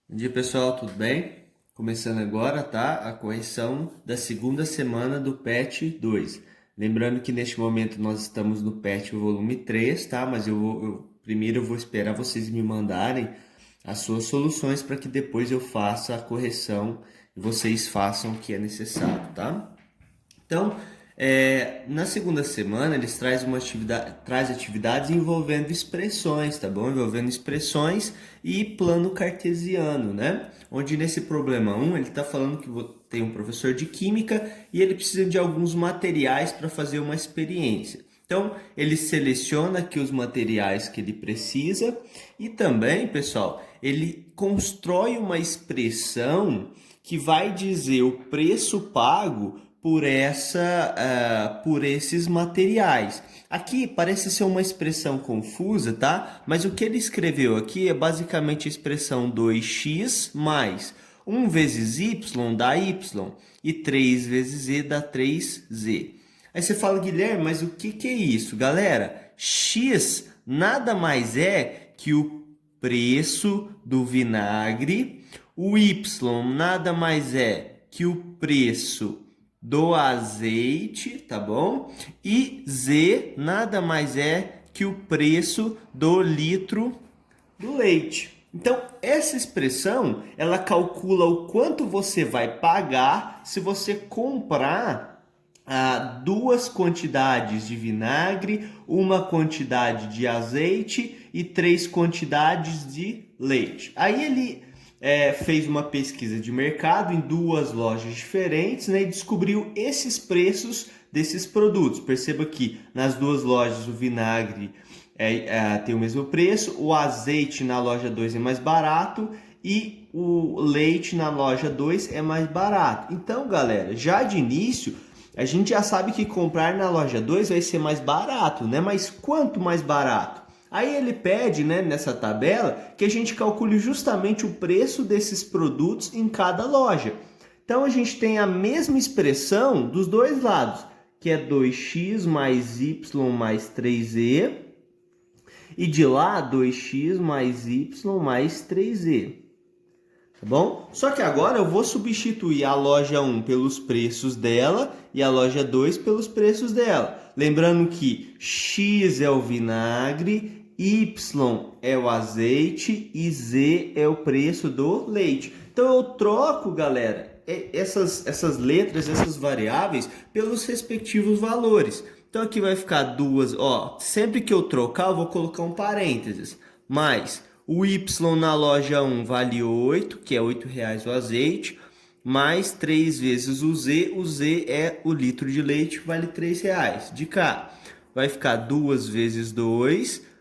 Bom dia pessoal, tudo bem? Começando agora, tá? A correção da segunda semana do PET 2. Lembrando que neste momento nós estamos no PET volume 3, tá? Mas primeiro eu vou esperar vocês me mandarem as suas soluções para que depois eu faça a correção e vocês façam o que é necessário, tá? Então, na segunda semana eles traz atividades envolvendo expressões, tá bom? Envolvendo expressões e plano cartesiano, né? Onde nesse problema 1 ele está falando que tem um professor de química e ele precisa de alguns materiais para fazer uma experiência. Então, ele seleciona aqui os materiais que ele precisa e também, pessoal, ele constrói uma expressão que vai dizer o preço pago por esses materiais. Aqui parece ser uma expressão confusa, tá? Mas o que ele escreveu aqui é basicamente a expressão 2x mais 1 vezes y dá y e 3 vezes z dá 3z. Aí você fala, Guilherme, mas o que é isso? Galera, x nada mais é que o preço do vinagre, o y nada mais é que o preço do azeite, tá bom? E Z nada mais é que o preço do litro do leite. Então, essa expressão, ela calcula o quanto você vai pagar se você comprar duas quantidades de vinagre, uma quantidade de azeite e 3 quantidades de leite. Aí ele fez uma pesquisa de mercado em duas lojas diferentes, né, e descobriu esses preços desses produtos. Perceba que nas duas lojas o vinagre tem o mesmo preço, o azeite na loja 2 é mais barato e o leite na loja 2 é mais barato. Então, galera, já de início, a gente já sabe que comprar na loja 2 vai ser mais barato, né? Mas quanto mais barato? Aí ele pede, né, nessa tabela, que a gente calcule justamente o preço desses produtos em cada loja. Então a gente tem a mesma expressão dos dois lados, que é 2x mais y mais 3z, e de lá 2x mais y mais 3z. Tá bom? Só que agora eu vou substituir a loja 1 pelos preços dela e a loja 2 pelos preços dela. Lembrando que x é o vinagre, y é o azeite e z é o preço do leite. Então eu troco, galera, essas letras, essas variáveis pelos respectivos valores. Então aqui vai ficar duas, ó, sempre que eu trocar eu vou colocar um parênteses, mais o Y na loja 1 vale 8, que é R$ 8 o azeite, mais 3 vezes o Z é o litro de leite, vale R$ 3. De cá vai ficar 2 vezes 2,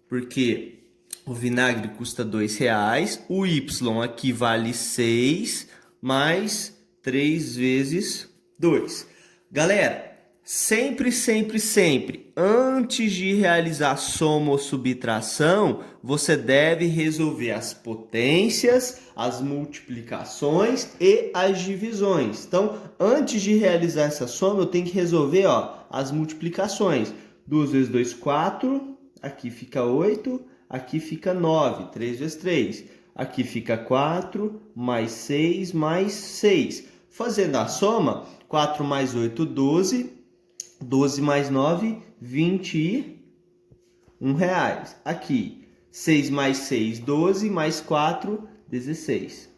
porque o vinagre custa R$ 2, o Y aqui vale 6, mais 3 vezes 2. Galera, sempre, sempre, sempre, antes de realizar soma ou subtração, você deve resolver as potências, as multiplicações e as divisões. Então, antes de realizar essa soma, eu tenho que resolver, ó, as multiplicações. 2 vezes 2, 4, aqui fica 8, aqui fica 9, 3 vezes 3. Aqui fica 4, mais 6, mais 6. Fazendo a soma, 4 mais 8, 12. 12 mais 9, R$ 21. Aqui, 6 mais 6, 12, mais 4, 16.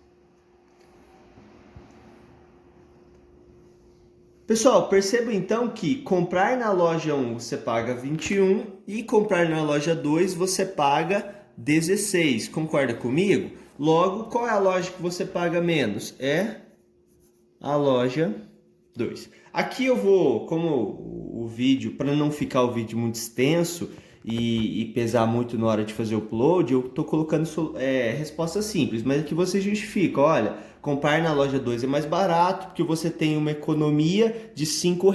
Pessoal, perceba então que comprar na loja 1 você paga 21 e comprar na loja 2 você paga 16. Concorda comigo? Logo, qual é a loja que você paga menos? É a loja 2. Aqui eu vou, como o vídeo, para não ficar o vídeo muito extenso e pesar muito na hora de fazer o upload, eu estou colocando resposta simples, mas aqui você justifica, olha, comprar na loja 2 é mais barato porque você tem uma economia de R$ 5,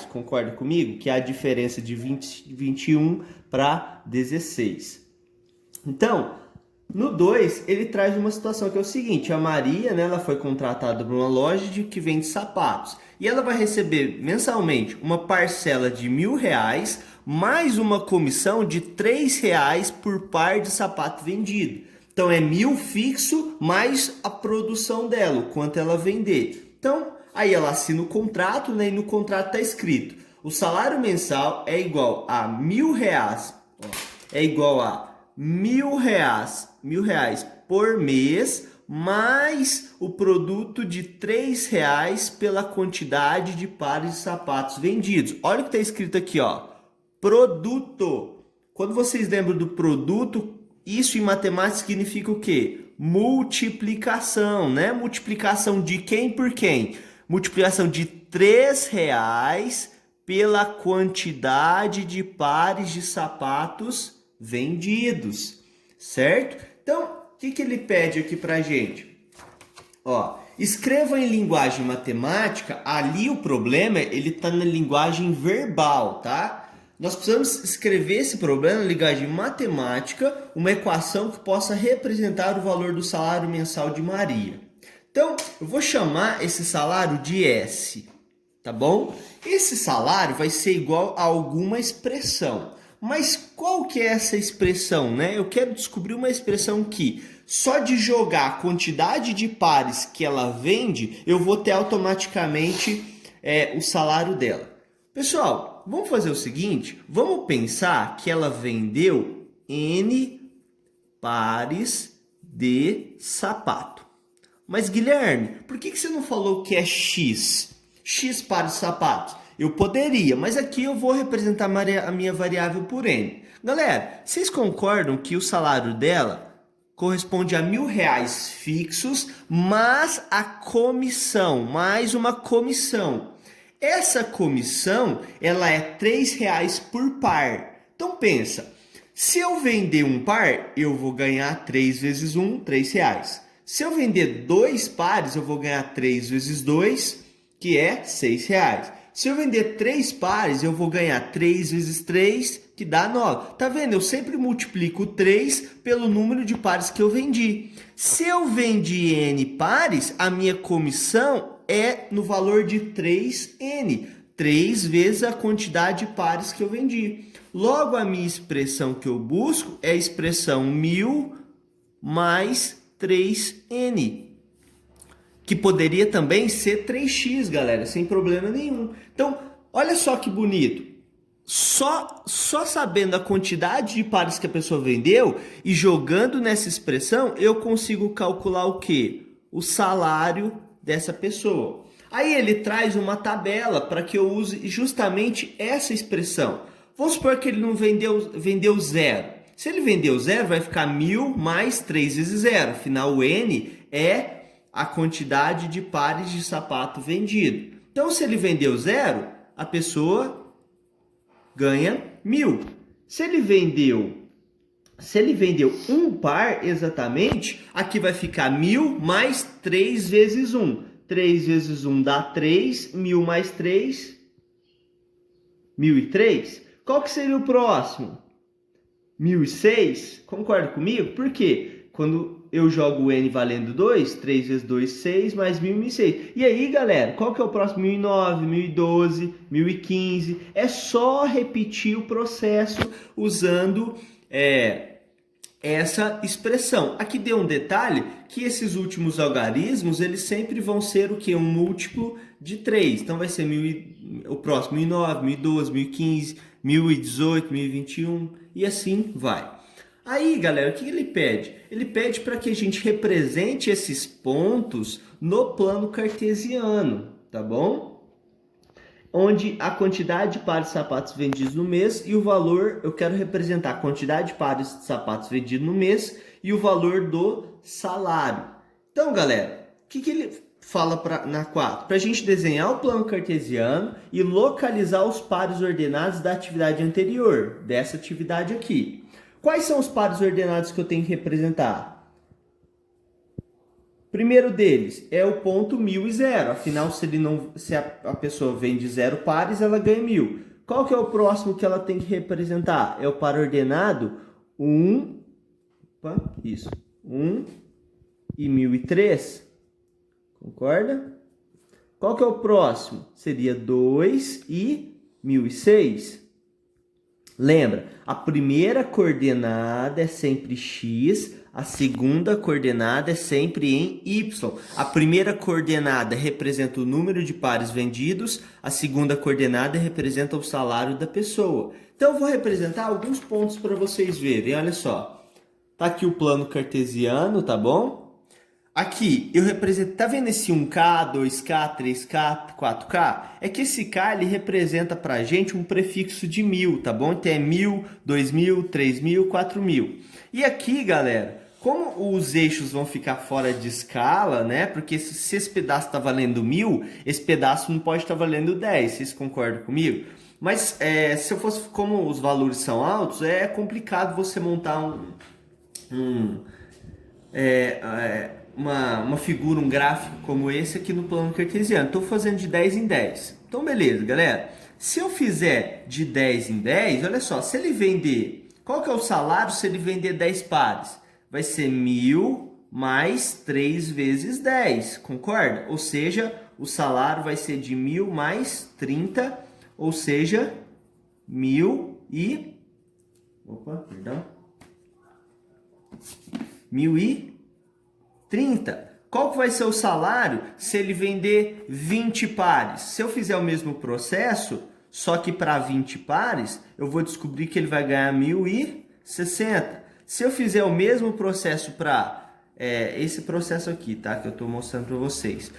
concorda comigo? Que é a diferença de 21 para 16. Então, no 2, ele traz uma situação que é o seguinte, a Maria, né, ela foi contratada por uma loja que vende sapatos e ela vai receber mensalmente uma parcela de R$ 1.000 mais uma comissão de R$ 3 por par de sapato vendido. Então, é 1.000 fixo mais a produção dela, o quanto ela vender. Então, aí ela assina o contrato, né? E no contrato está escrito: o salário mensal é igual a R$ 1.000, ó, é igual a R$ 1.000 por mês, mais o produto de R$ 3 pela quantidade de pares de sapatos vendidos. Olha o que está escrito aqui, ó. Produto. Quando vocês lembram do produto, isso em matemática significa o quê? Multiplicação, né? Multiplicação de quem por quem? Multiplicação de R$ 3 pela quantidade de pares de sapatos vendidos, certo? Então, o que ele pede aqui pra gente? Ó, escreva em linguagem matemática. Ali o problema, ele tá na linguagem verbal, tá? Nós precisamos escrever esse problema na linguagem matemática, uma equação que possa representar o valor do salário mensal de Maria. Então, eu vou chamar esse salário de S, tá bom? Esse salário vai ser igual a alguma expressão. Mas qual que é essa expressão, né? Eu quero descobrir uma expressão que só de jogar a quantidade de pares que ela vende, eu vou ter automaticamente o salário dela. Pessoal, vamos fazer o seguinte, vamos pensar que ela vendeu N pares de sapato. Mas Guilherme, por que você não falou que é X? X pares de sapatos? Eu poderia, mas aqui eu vou representar a minha variável por N. Galera, vocês concordam que o salário dela corresponde a R$ 1.000 fixos, mais a comissão, mais uma comissão. Essa comissão, ela é R$ 3 por par. Então pensa, se eu vender um par, eu vou ganhar 3 vezes 1, R$ 3. Se eu vender 2 pares, eu vou ganhar 3 vezes 2, que é R$ 6. Se eu vender 3 pares, eu vou ganhar 3 vezes 3, que dá 9. Tá vendo? Eu sempre multiplico 3 pelo número de pares que eu vendi. Se eu vendi N pares, a minha comissão é no valor de 3N. 3 vezes a quantidade de pares que eu vendi. Logo, a minha expressão que eu busco é a expressão 1.000 mais 3N. Que poderia também ser 3x, galera, sem problema nenhum. Então, olha só que bonito. Só sabendo a quantidade de pares que a pessoa vendeu e jogando nessa expressão, eu consigo calcular o quê? O salário dessa pessoa. Aí ele traz uma tabela para que eu use justamente essa expressão. Vamos supor que ele não vendeu zero. Se ele vendeu zero, vai ficar 1.000 mais 3 vezes zero. Afinal, o N é a quantidade de pares de sapato vendido. Então, se ele vendeu zero, a pessoa ganha 1.000. Se ele vendeu um par exatamente, aqui vai ficar 1.000 mais 3 vezes 1. 3 vezes 1 dá 3, 1.000 mais 3, 1.003. Qual que seria o próximo? 1.006. Concorda comigo? Por quê? Quando eu jogo o N valendo 2, 3 vezes 2, 6, mais 1.000, 1.006. E aí, galera, qual que é o próximo? 1.009, 1.012, 1.015. É só repetir o processo usando essa expressão. Aqui deu um detalhe, que esses últimos algarismos, eles sempre vão ser o quê? Um múltiplo de 3. Então, vai ser o próximo 1.009, 1.012, 1.015, 1.018, 1.021 e assim vai. Aí, galera, o que ele pede? Ele pede para que a gente represente esses pontos no plano cartesiano, tá bom? Onde a quantidade de pares de sapatos vendidos no mês e o valor, eu quero representar a quantidade de pares de sapatos vendidos no mês e o valor do salário. Então, galera, o que ele fala na 4? Para a gente desenhar o plano cartesiano e localizar os pares ordenados da atividade anterior, dessa atividade aqui. Quais são os pares ordenados que eu tenho que representar? Primeiro deles é o ponto 1.000 e 0. Afinal, se a pessoa vende 0 pares, ela ganha 1.000. Qual que é o próximo que ela tem que representar? É o par ordenado 1 e 1.003. Concorda? Qual que é o próximo? Seria 2 e 1.006. Lembra, a primeira coordenada é sempre x, a segunda coordenada é sempre em Y. A primeira coordenada representa o número de pares vendidos, a segunda coordenada representa o salário da pessoa. Então, eu vou representar alguns pontos para vocês verem. Olha só, tá aqui o plano cartesiano, tá bom? Aqui, eu represento, tá vendo esse 1K, 2K, 3K, 4K? É que esse K, ele representa pra gente um prefixo de 1000, tá bom? Então é 1000, 2000, 3000, 4000. E aqui, galera, como os eixos vão ficar fora de escala, né? Porque se esse pedaço tá valendo 1000, esse pedaço não pode estar valendo 10, vocês concordam comigo? Mas se eu fosse, como os valores são altos, é complicado você montar uma figura, um gráfico como esse aqui no plano cartesiano. Estou fazendo de 10 em 10. Então, beleza, galera. Se eu fizer de 10 em 10, olha só, se ele vender... Qual que é o salário se ele vender 10 pares? Vai ser 1000 mais 3 vezes 10, concorda? Ou seja, o salário vai ser de 1000 mais 30, ou seja, 1030. Qual que vai ser o salário se ele vender 20 pares? Se eu fizer o mesmo processo, só que para 20 pares, eu vou descobrir que ele vai ganhar 1060. Se eu fizer o mesmo processo para esse processo aqui, tá? Que eu estou mostrando para vocês.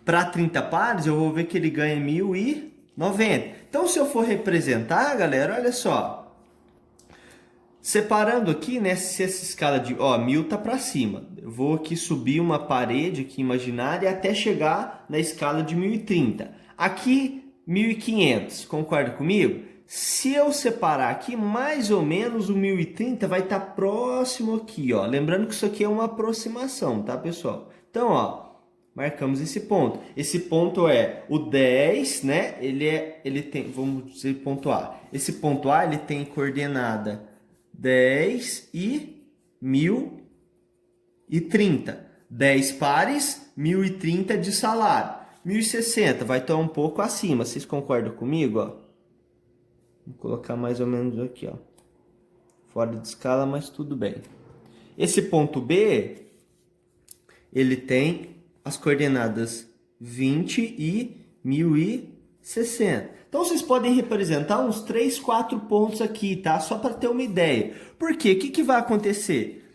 Para 30 pares, eu vou ver que ele ganha 1090. Então, se eu for representar, galera, olha só. Separando aqui, né, se essa escala de 1000 tá para cima, eu vou aqui subir uma parede aqui imaginária até chegar na escala de 1030. Aqui 1500, concorda comigo? Se eu separar aqui, mais ou menos o 1030 vai estar próximo aqui, ó. Lembrando que isso aqui é uma aproximação, tá, pessoal? Então, ó, marcamos esse ponto. Esse ponto é o 10, né? Ele tem, vamos dizer, ponto A. Esse ponto A, ele tem coordenada 10 e 1030. 10 pares, 1030 de salário. 1060 vai estar um pouco acima. Vocês concordam comigo? Ó? Vou colocar mais ou menos aqui, ó. Fora de escala, mas tudo bem. Esse ponto B, ele tem as coordenadas 20 e 1060. Então, vocês podem representar uns 3, 4 pontos aqui, tá? Só para ter uma ideia. Por quê? O que vai acontecer?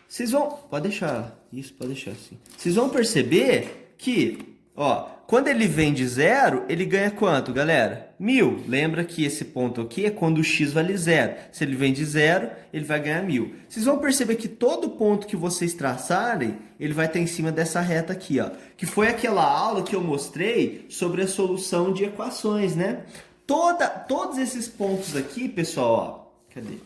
Vocês vão... Pode deixar isso, pode deixar assim. Vocês vão perceber que, ó, quando ele vem de 0, ele ganha quanto, galera? 1000. Lembra que esse ponto aqui é quando o x vale 0. Se ele vem de 0, ele vai ganhar 1000. Vocês vão perceber que todo ponto que vocês traçarem, ele vai estar em cima dessa reta aqui, ó. Que foi aquela aula que eu mostrei sobre a solução de equações, né? Todos esses pontos aqui, pessoal, ó. Cadê?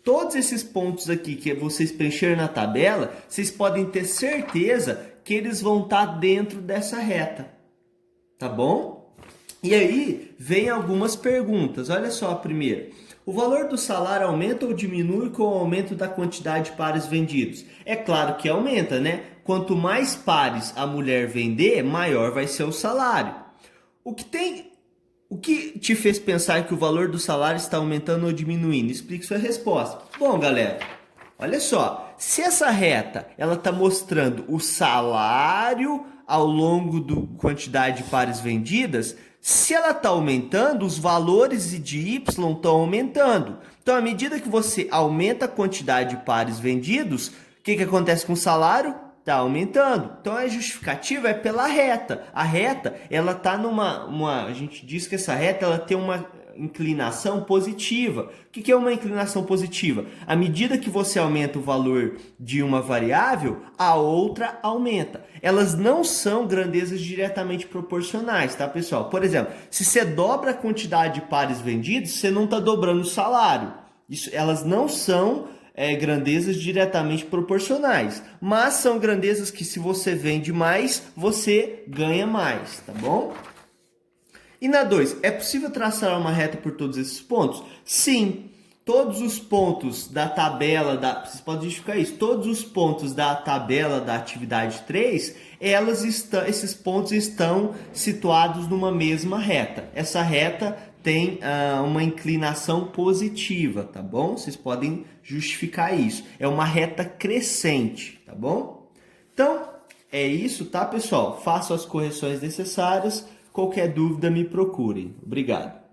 Todos esses pontos aqui que vocês preencheram na tabela, vocês podem ter certeza que eles vão estar dentro dessa reta. Tá bom? E aí, vem algumas perguntas. Olha só a primeira. O valor do salário aumenta ou diminui com o aumento da quantidade de pares vendidos? É claro que aumenta, né? Quanto mais pares a mulher vender, maior vai ser o salário. O que te fez pensar que o valor do salário está aumentando ou diminuindo? Explique sua resposta. Bom, galera, olha só. Se essa reta ela está mostrando o salário ao longo da quantidade de pares vendidas, se ela está aumentando, os valores de Y estão aumentando. Então, à medida que você aumenta a quantidade de pares vendidos, o que acontece com o salário? Está aumentando. Então, a justificativa é pela reta. A reta, ela está a gente diz que essa reta ela tem uma inclinação positiva. O que é uma inclinação positiva? À medida que você aumenta o valor de uma variável, a outra aumenta. Elas não são grandezas diretamente proporcionais, tá, pessoal? Por exemplo, se você dobra a quantidade de pares vendidos, você não está dobrando o salário. Elas não são grandezas diretamente proporcionais, mas são grandezas que, se você vende mais, você ganha mais, tá bom? E na 2, é possível traçar uma reta por todos esses pontos? Sim, todos os pontos da tabela, vocês podem justificar isso, todos os pontos da tabela da atividade 3, esses pontos estão situados numa mesma reta. Essa reta tem uma inclinação positiva, tá bom? Vocês podem justificar isso. É uma reta crescente, tá bom? Então, é isso, tá, pessoal? Façam as correções necessárias. Qualquer dúvida, me procurem. Obrigado.